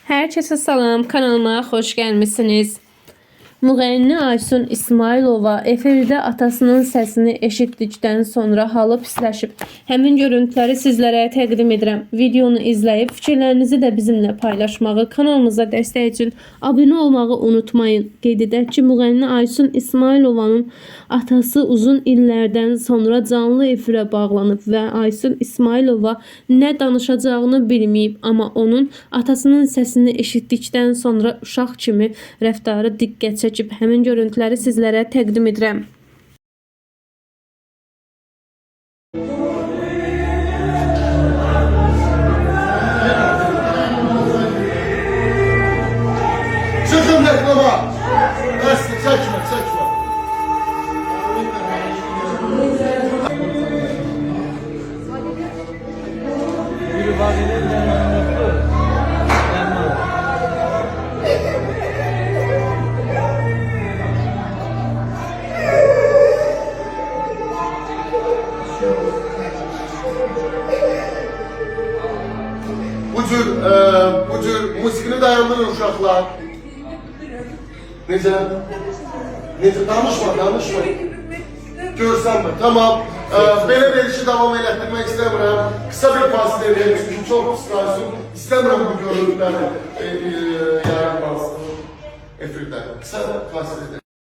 Herkese salam, kanalıma hoş gelmişsiniz. Müğənni Aysun İsmailova efirdə atasının səsini eşitdikdən sonra halı pisləşib. Həmin görüntüləri sizlərə təqdim edirəm. Videonu izləyib fikirlərinizi də bizimlə paylaşmağı, kanalımıza dəstək üçün abunə olmağı unutmayın. Qeyd edək ki, Müğənni Aysun İsmailovanın atası uzun illərdən sonra canlı efirə bağlanıb və Aysun İsmailova nə danışacağını bilməyib, amma onun atasının səsini eşitdikdən sonra uşaq kimi rəftarı diqqət çəkib. Həmin görüntüləri sizlərə təqdim edirəm. Çıkın reklama! Çekme, çekme. Biri vaziyeler yoktu. Bu cür musikini dayandırın uşaqlar. Necə? Necə? Danışma. Görsənmə, tamam. Belə verişi davam elətdirmək istəmirəm. Kısa bir fasilə verin, çünki çox qısqarsın. İstəmirəm bu görüntüləri yaratmasın efirdə. Kısa fasilə.